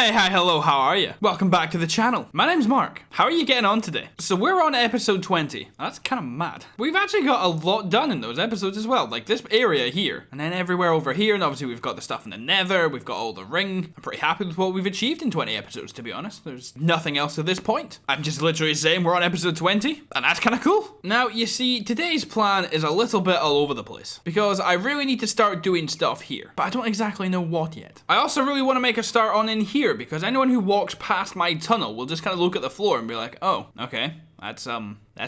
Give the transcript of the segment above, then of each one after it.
Hey, hi, hello, how are you? Welcome back to the channel. My name's Mark. How are you getting on today? So we're on episode 20. That's kind of mad. We've actually got a lot done in those episodes as well. Like this area here, and then everywhere over here, and obviously we've got the stuff in the nether, we've got all the ring. I'm pretty happy with what we've achieved in 20 episodes, to be honest. There's nothing else to this point. I'm just literally saying we're on episode 20, and that's kind of cool. Now, you see, today's plan is a little bit all over the place, because I really need to start doing stuff here, but I don't exactly know what yet. I also really want to make a start on in here, because anyone who walks past my tunnel will just kind of look at the floor and be like, oh, okay, that's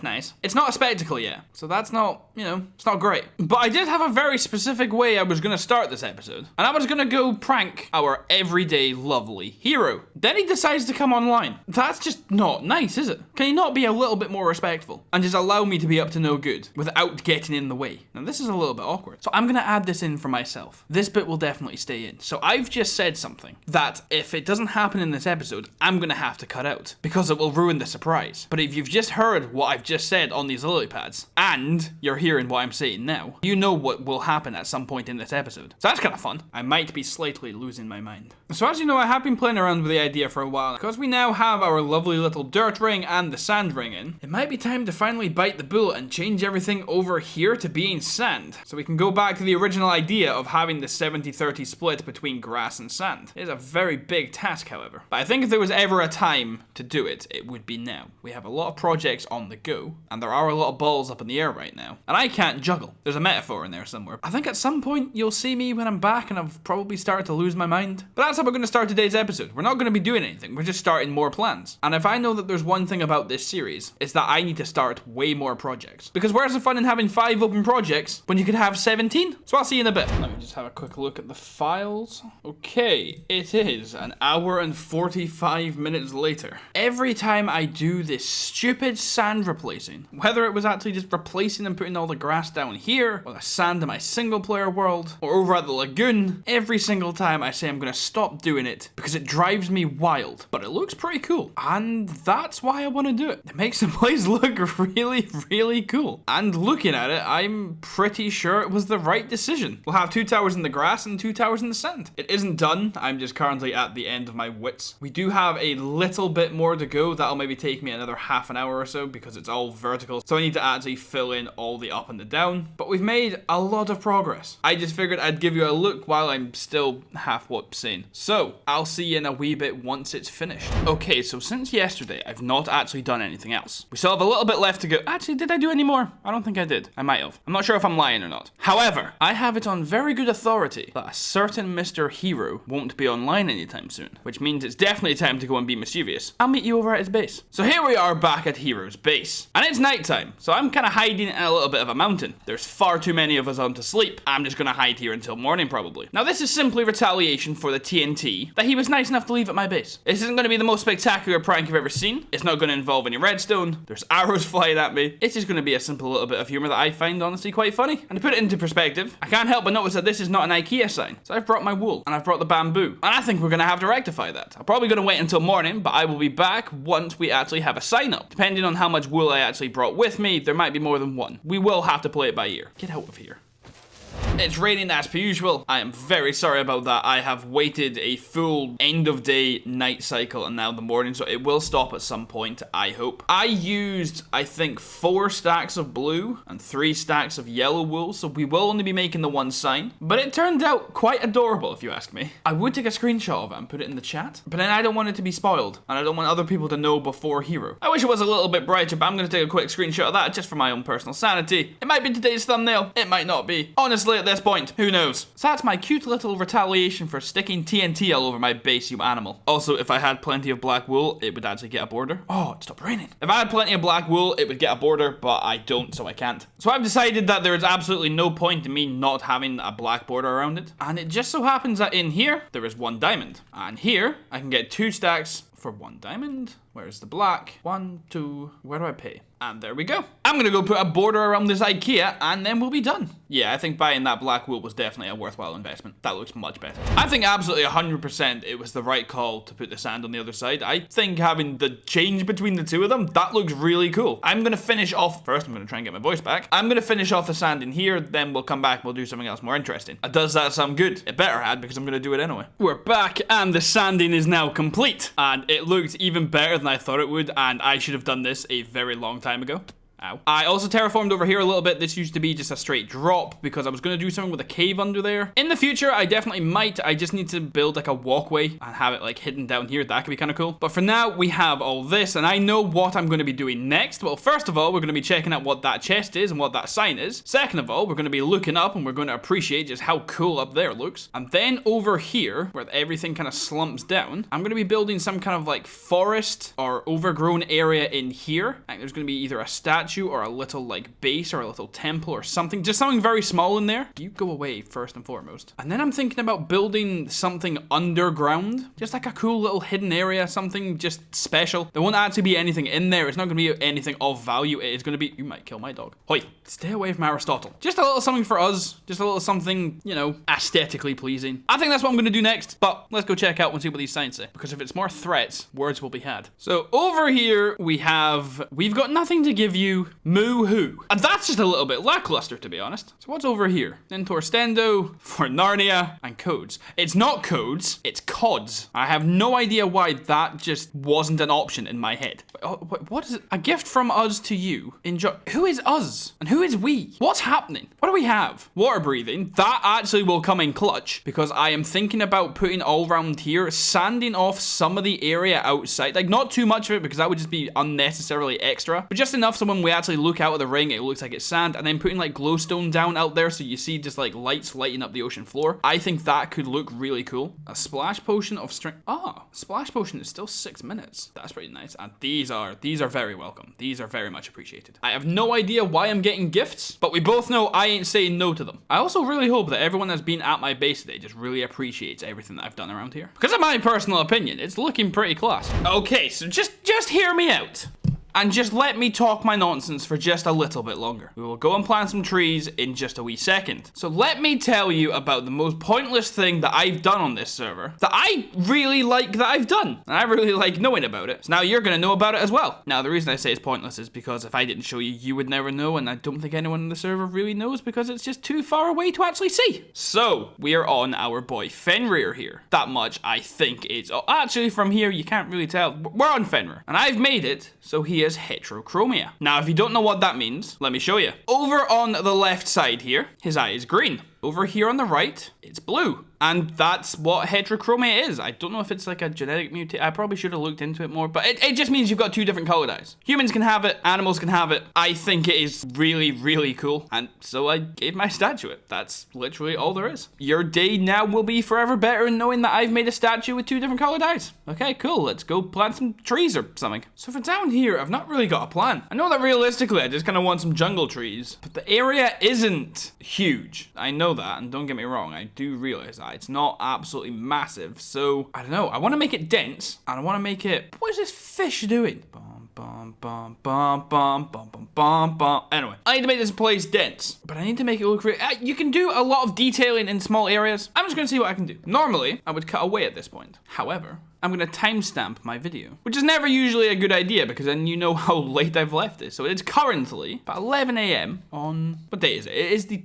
nice. It's not a spectacle yet, so that's not, it's not great. But I did have a very specific way I was going to start this episode, and I was going to go prank our everyday lovely hero. Then he decides to come online. That's just not nice, is it? Can he not be a little bit more respectful and just allow me to be up to no good without getting in the way? Now, this is a little bit awkward, so I'm going to add this in for myself. This bit will definitely stay in. So I've just said something that if it doesn't happen in this episode, I'm going to have to cut out because it will ruin the surprise. But if you've just heard what I've just said on these lily pads, and you're hearing what I'm saying now, you know what will happen at some point in this episode. So that's kind of fun. I might be slightly losing my mind. So as you know, I have been playing around with the idea for a while. Because we now have our lovely little dirt ring and the sand ring in, it might be time to finally bite the bullet and change everything over here to being sand. So we can go back to the original idea of having the 70-30 split between grass and sand. It is a very big task, however. But I think if there was ever a time to do it, it would be now. We have a lot of projects on the go, and there are a lot of balls up in the air right now, and I can't juggle. There's a metaphor in there somewhere. I think at some point you'll see me when I'm back and I've probably started to lose my mind. But that's how we're going to start today's episode. We're not going to be doing anything, we're just starting more plans. And if I know that there's one thing about this series, it's that I need to start way more projects. Because where's the fun in having 5 open projects when you could have 17? So I'll see you in a bit. Let me just have a quick look at the files. Okay, it is an hour and 45 minutes later. Every time I do this stupid sand replacing, whether it was actually just replacing and putting all the grass down here, or the sand in my single player world, or over at the lagoon, every single time I say I'm going to stop doing it because it drives me wild. But it looks pretty cool, and that's why I want to do it. It makes the place look really, really cool. And looking at it, I'm pretty sure it was the right decision. We'll have 2 towers in the grass and 2 towers in the sand. It isn't done. I'm just currently at the end of my wits. We do have a little bit more to go. That'll maybe take me another half an hour or so because it's all vertical. So I need to actually fill in all the up and the down. But we've made a lot of progress. I just figured I'd give you a look while I'm still half what saying. So I'll see you in a wee bit once it's finished. Okay, so since yesterday, I've not actually done anything else. We still have a little bit left to go. Actually, did I do any more? I don't think I did. I might have. I'm not sure if I'm lying or not. However, I have it on very good authority that a certain Mr. Hero won't be online anytime soon, which means it's definitely time to go and be mischievous. I'll meet you over at his base. So here we are back at Hero's base. And it's nighttime, so I'm kind of hiding in a little bit of a mountain. There's far too many of us on to sleep. I'm just gonna hide here until morning probably. Now this is simply retaliation for the TNT that he was nice enough to leave at my base. This isn't gonna be the most spectacular prank you've ever seen. It's not gonna involve any redstone. There's arrows flying at me. It's just gonna be a simple little bit of humor that I find honestly quite funny. And to put it into perspective, I can't help but notice that this is not an IKEA sign. So I've brought my wool and I've brought the bamboo. And I think we're gonna have to rectify that. I'm probably gonna wait until morning, but I will be back once we actually have a sign up. Depending on how much wool I actually brought with me, there might be more than one. We will have to play it by ear. Get out of here. It's raining as per usual. I am very sorry about that. I have waited a full end of day night cycle and now the morning, so it will stop at some point, I hope. I used, I think, 4 stacks of blue and 3 stacks of yellow wool, so we will only be making the one sign. But it turned out quite adorable, if you ask me. I would take a screenshot of it and put it in the chat, but then I don't want it to be spoiled, and I don't want other people to know before Hero. I wish it was a little bit brighter, but I'm going to take a quick screenshot of that just for my own personal sanity. It might be today's thumbnail. It might not be. Honestly, at this point, who knows? So that's my cute little retaliation for sticking TNT all over my base, you animal. Also, if I had plenty of black wool, it would actually get a border. Oh, it stopped raining. If I had plenty of black wool, it would get a border, but I don't, so I can't. So I've decided that there is absolutely no point in me not having a black border around it. And it just so happens that in here, there is 1 diamond. And here, I can get 2 stacks for 1 diamond. Where's the black? 1, 2, where do I pay? And there we go. I'm gonna go put a border around this IKEA and then we'll be done. Yeah, I think buying that black wool was definitely a worthwhile investment. That looks much better. I think absolutely 100% it was the right call to put the sand on the other side. I think having the change between the two of them, that looks really cool. I'm gonna finish off, first I'm gonna try and get my voice back. I'm gonna finish off the sand in here, then we'll come back and we'll do something else more interesting. Does that sound good? It better had, because I'm gonna do it anyway. We're back and the sanding is now complete. And it looked even better than I thought it would, and I should have done this a very long time ago. Ow. I also terraformed over here a little bit. This used to be just a straight drop because I was going to do something with a cave under there. In the future, I definitely might. I just need to build like a walkway and have it like hidden down here. That could be kind of cool. But for now, we have all this and I know what I'm going to be doing next. Well, first of all, we're going to be checking out what that chest is and what that sign is. Second of all, we're going to be looking up and we're going to appreciate just how cool up there looks. And then over here, where everything kind of slumps down, I'm going to be building some kind of like forest or overgrown area in here. I think there's going to be either a statue or a little like base or a little temple or something, just something very small in there. You go away first and foremost. And then I'm thinking about building something underground, just like a cool little hidden area, something just special. There won't actually be anything in there. It's not going to be anything of value. It is going to be, you might kill my dog. Hoi, stay away from Aristotle. Just a little something for us, just a little something, you know, aesthetically pleasing. I think that's what I'm going to do next, but let's go check out and see what these signs say, because if it's more threats, words will be had. So over here we've got nothing to give you. Moo-hoo. And that's just a little bit lackluster, to be honest. So what's over here? Entor Stendo, for Narnia, and codes. It's not codes, it's cods. I have no idea why that just wasn't an option in my head. What is it? A gift from us to you. Enjoy. Who is us? And who is we? What's happening? What do we have? Water breathing. That actually will come in clutch, because I am thinking about putting all around here, sanding off some of the area outside. Like, not too much of it, because that would just be unnecessarily extra, but just enough so when we actually look out of the ring, it looks like it's sand, and then putting like glowstone down out there so you see just like lights lighting up the ocean floor. I think that could look really cool. A splash potion of strength. Ah, splash potion is still 6 minutes. That's pretty nice. And these are very welcome. These are very much appreciated. I have no idea why I'm getting gifts, but we both know I ain't saying no to them. I also really hope that everyone that's been at my base today just really appreciates everything that I've done around here. Because in my personal opinion, it's looking pretty class. Okay, so just hear me out. And just let me talk my nonsense for just a little bit longer. We will go and plant some trees in just a wee second. So let me tell you about the most pointless thing that I've done on this server that I really like that I've done. And I really like knowing about it. So now you're going to know about it as well. Now, the reason I say it's pointless is because if I didn't show you, you would never know. And I don't think anyone in the server really knows because it's just too far away to actually see. So we are on our boy Fenrir here. That much I think is... Oh, actually, from here, you can't really tell. We're on Fenrir. And I've made it so he is heterochromia. Now, if you don't know what that means, let me show you. Over on the left side here, his eye is green. Over here on the right, it's blue. And that's what heterochromia is. I don't know if it's like a genetic mutation. I probably should have looked into it more, but it just means you've got 2 different colored eyes. Humans can have it, animals can have it. I think it is really, really cool. And so I gave my statue it. That's literally all there is. Your day now will be forever better in knowing that I've made a statue with 2 different colored eyes. Okay, cool. Let's go plant some trees or something. So for down here, I've not really got a plan. I know that realistically, I just kind of want some jungle trees, but the area isn't huge. I know that, and don't get me wrong, I do realize that. It's not absolutely massive, so I don't know. I want to make it dense, and I want to make it... What is this fish doing? Bum, bum, bum, bum, bum, bum, bum, bum, bum. Anyway, I need to make this place dense, but I need to make it look... You can do a lot of detailing in small areas. I'm just going to see what I can do. Normally, I would cut away at this point. However, I'm going to timestamp my video, which is never usually a good idea because then you know how late I've left it. So it's currently about 11 a.m. on... What day is it? It is the...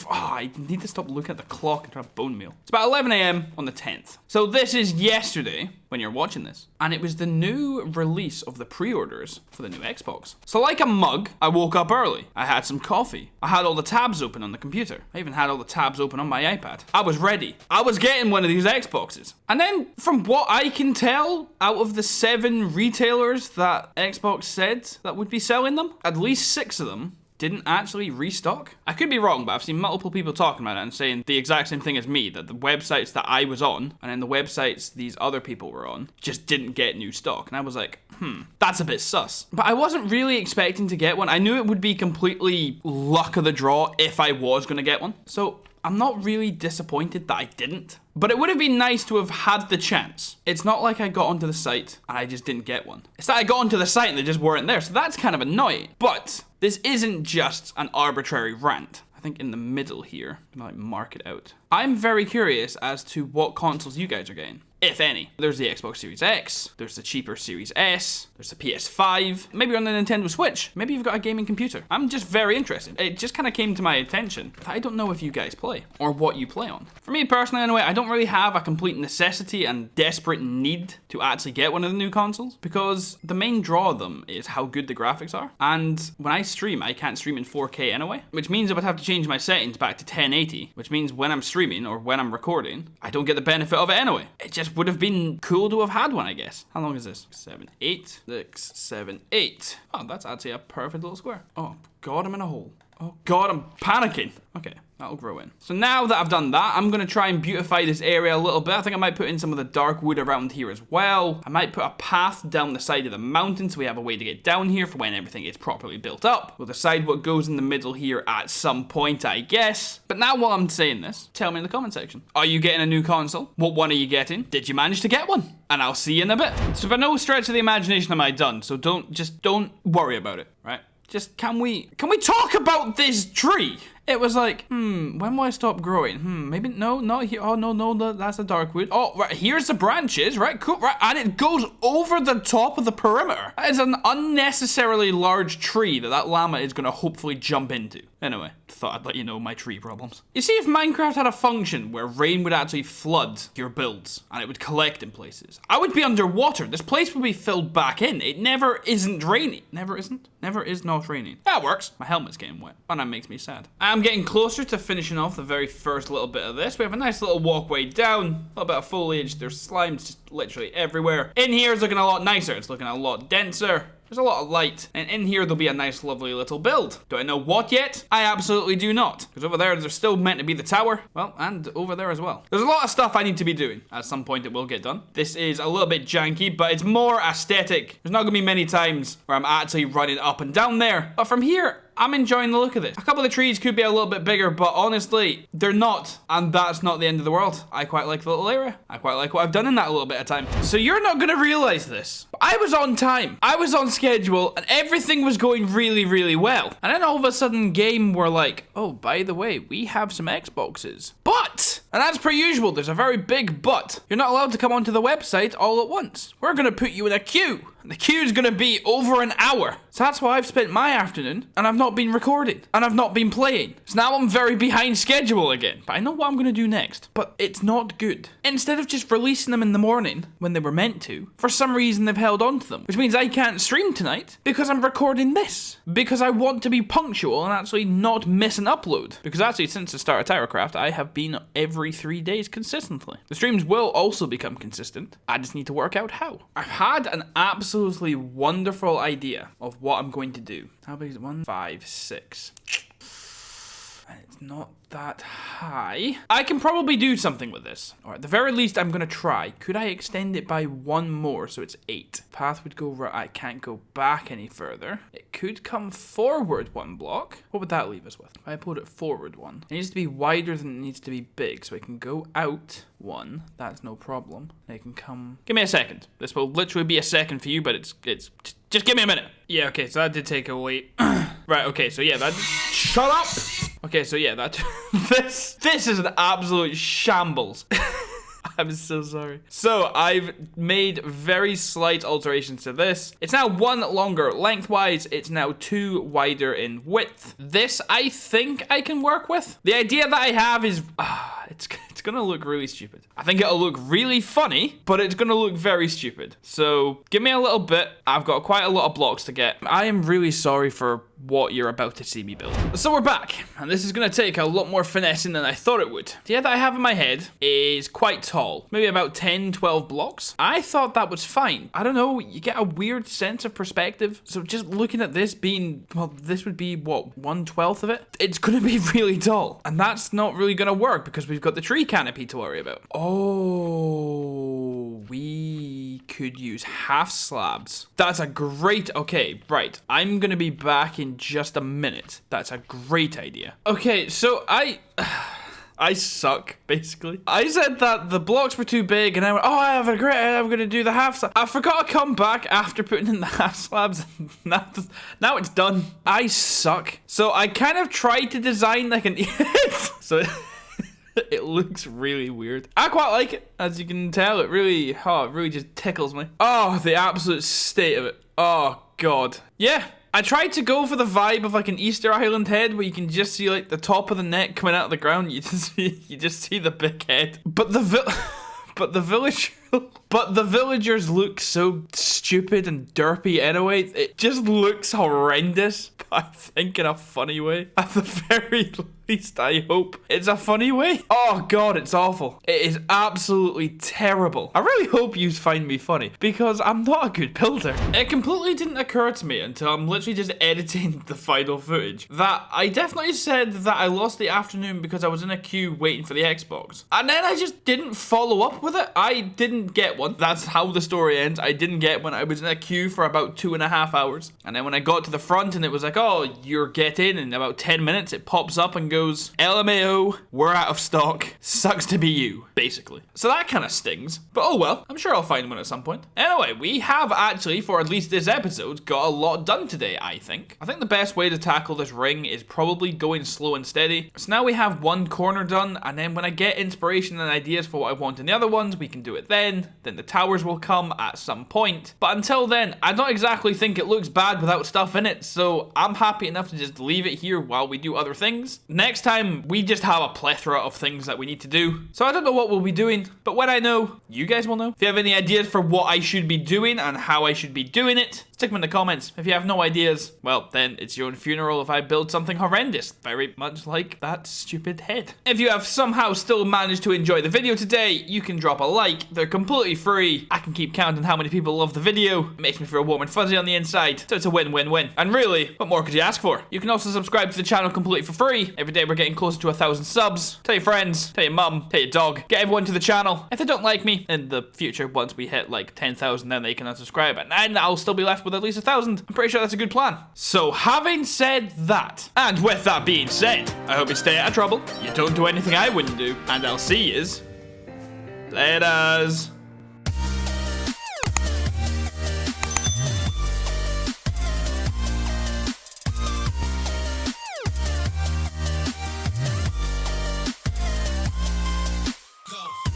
Oh, I need to stop looking at the clock and try to bone meal. It's about 11 a.m. on the 10th. So this is yesterday when you're watching this. And it was the new release of the pre-orders for the new Xbox. So like a mug, I woke up early. I had some coffee. I had all the tabs open on the computer. I even had all the tabs open on my iPad. I was ready. I was getting one of these Xboxes. And then from what I can tell, out of the 7 retailers that Xbox said that would be selling them, at least 6 of them didn't actually restock. I could be wrong, but I've seen multiple people talking about it and saying the exact same thing as me, that the websites that I was on and then the websites these other people were on just didn't get new stock. And I was like, that's a bit sus. But I wasn't really expecting to get one. I knew it would be completely luck of the draw if I was going to get one. So I'm not really disappointed that I didn't. But it would have been nice to have had the chance. It's not like I got onto the site and I just didn't get one. It's that I got onto the site and they just weren't there. So that's kind of annoying. But this isn't just an arbitrary rant. I think in the middle here, I'm gonna like mark it out. I'm very curious as to what consoles you guys are getting, if any. There's the Xbox Series X, there's the cheaper Series S, there's the PS5, maybe you're on the Nintendo Switch, maybe you've got a gaming computer. I'm just very interested. It just kind of came to my attention that I don't know if you guys play or what you play on. For me personally anyway, I don't really have a complete necessity and desperate need to actually get one of the new consoles because the main draw of them is how good the graphics are. And when I stream, I can't stream in 4K anyway, which means I would have to change my settings back to 1080, which means when I'm streaming or when I'm recording, I don't get the benefit of it anyway. It just would have been cool to have had one, I guess. How long is this? 7, 8, 6, 7, 8. Oh, that's actually a perfect little square. Oh God, I'm in a hole. Oh God, I'm panicking. Okay, that'll grow in. So now that I've done that, I'm gonna try and beautify this area a little bit. I think I might put in some of the dark wood around here as well. I might put a path down the side of the mountain so we have a way to get down here for when everything is properly built up. We'll decide what goes in the middle here at some point, I guess. But now while I'm saying this, tell me in the comment section. Are you getting a new console? What one are you getting? Did you manage to get one? And I'll see you in a bit. So by no stretch of the imagination am I done, so don't worry about it, right? Just, can we talk about this tree? It was like, when will I stop growing? Maybe, no, not here. Oh, no, that's a dark wood. Oh, right, here's the branches, right, cool, right, and it goes over the top of the perimeter. That is an unnecessarily large tree that llama is gonna hopefully jump into. Anyway, thought I'd let you know my tree problems. You see, if Minecraft had a function where rain would actually flood your builds and it would collect in places, I would be underwater. This place would be filled back in. It never isn't raining. Never isn't? Never is not raining. That works. My helmet's getting wet, and that makes me sad. I'm getting closer to finishing off the very first little bit of this. We have a nice little walkway down, a little bit of foliage. There's slimes just literally everywhere. In here it's looking a lot nicer. It's looking a lot denser. There's a lot of light, and in here there'll be a nice lovely little build. Do I know what yet? I absolutely do not, because over there's still meant to be the tower, well, and over there as well. There's a lot of stuff I need to be doing. At some point it will get done. This is a little bit janky, but it's more aesthetic. There's not gonna be many times where I'm actually running up and down there, but from here, I'm enjoying the look of this. A couple of the trees could be a little bit bigger, but honestly, they're not. And that's not the end of the world. I quite like the little area. I quite like what I've done in that little bit of time. So you're not gonna realize this, but I was on time. I was on schedule and everything was going really, really well. And then all of a sudden game were like, oh, by the way, we have some Xboxes. But, and as per usual, there's a very big but. You're not allowed to come onto the website all at once. We're gonna put you in a queue. And the queue's gonna be over an hour. So that's why I've spent my afternoon and I've not been recording and I've not been playing. So now I'm very behind schedule again. But I know what I'm gonna do next. But it's not good. Instead of just releasing them in the morning when they were meant to, for some reason they've held on to them. Which means I can't stream tonight because I'm recording this. Because I want to be punctual and actually not miss an upload. Because actually since the start of TyroCraft, I have been every 3 days consistently. The streams will also become consistent. I just need to work out how. I've had an absolutely wonderful idea of what I'm going to do. How big is it? 1, 5, 6. And it's not that high. I can probably do something with this. Or at the very least, I'm gonna try. Could I extend it by 1 more so it's 8? Path would go right. I can't go back any further. It could come forward 1 block. What would that leave us with? If I put it forward 1. It needs to be wider than it needs to be big. So it can go out 1. That's no problem. It can come... Give me a second. This will literally be a second for you, but it's just give me a minute. Yeah, okay, so that did take a wait. Right, okay, so yeah, that... Shut up! Okay, so yeah, that this is an absolute shambles. I'm so sorry. So I've made very slight alterations to this. It's now 1 longer lengthwise. It's now 2 wider in width. This I think I can work with. The idea that I have is it's gonna look really stupid. I think it'll look really funny, but it's gonna look very stupid. So give me a little bit. I've got quite a lot of blocks to get. I am really sorry for what you're about to see me build. So we're back, and this is gonna take a lot more finessing than I thought it would. The idea that I have in my head is quite tall, maybe about 10, 12 blocks. I thought that was fine. I don't know, you get a weird sense of perspective. So just looking at this being, well, this would be what, 1/12 of it? It's gonna be really tall, and that's not really gonna work because we've got the tree canopy to worry about. Oh, we could use half slabs. That's a great, okay, right. I'm gonna be back in just a minute. That's a great idea. Okay, so I suck, basically. I said that the blocks were too big, and I went, oh, I have a great idea, I'm gonna do the half slab. I forgot to come back after putting in the half slabs. Now it's done. I suck. So I kind of tried to design like an... so it looks really weird. I quite like it, as you can tell. It really just tickles me. Oh, the absolute state of it. Oh, God. Yeah. I tried to go for the vibe of like an Easter Island head where you can just see like the top of the neck coming out of the ground. You just see the big head. But the villagers look so stupid and derpy anyway. It just looks horrendous, but I think in a funny way. At the very least, I hope it's a funny way. Oh God, it's awful. It is absolutely terrible. I really hope you find me funny because I'm not a good builder. It completely didn't occur to me until I'm literally just editing the final footage that I definitely said that I lost the afternoon because I was in a queue waiting for the Xbox. And then I just didn't follow up with it. I didn't get one. That's how the story ends. I didn't get one. I was in a queue for about 2.5 hours. And then when I got to the front and it was like, oh, you're getting in about 10 minutes, it pops up and goes, LMAO, we're out of stock. Sucks to be you, basically. So that kind of stings. But oh well, I'm sure I'll find one at some point. Anyway, we have actually, for at least this episode, got a lot done today, I think. I think the best way to tackle this ring is probably going slow and steady. So now we have one corner done, and then when I get inspiration and ideas for what I want in the other ones, we can do it then. Then the towers will come at some point. But until then, I don't exactly think it looks bad without stuff in it, so I'm happy enough to just leave it here while we do other things. Next time, we just have a plethora of things that we need to do. So I don't know what we'll be doing, but when I know, you guys will know. If you have any ideas for what I should be doing and how I should be doing it, stick them in the comments. If you have no ideas, well, then it's your own funeral if I build something horrendous, very much like that stupid head. If you have somehow still managed to enjoy the video today, you can drop a like. They're completely free. I can keep counting how many people love the video. It makes me feel warm and fuzzy on the inside, so it's a win-win-win. And really, what more could you ask for? You can also subscribe to the channel completely for free. Every day we're getting closer to 1,000 subs. Tell your friends, tell your mum, tell your dog. Get everyone to the channel. If they don't like me in the future, once we hit like 10,000, then they can unsubscribe, and I'll still be left with at least 1,000. I'm pretty sure that's a good plan. So having said that, and with that being said, I hope you stay out of trouble, you don't do anything I wouldn't do, and I'll see yous laters.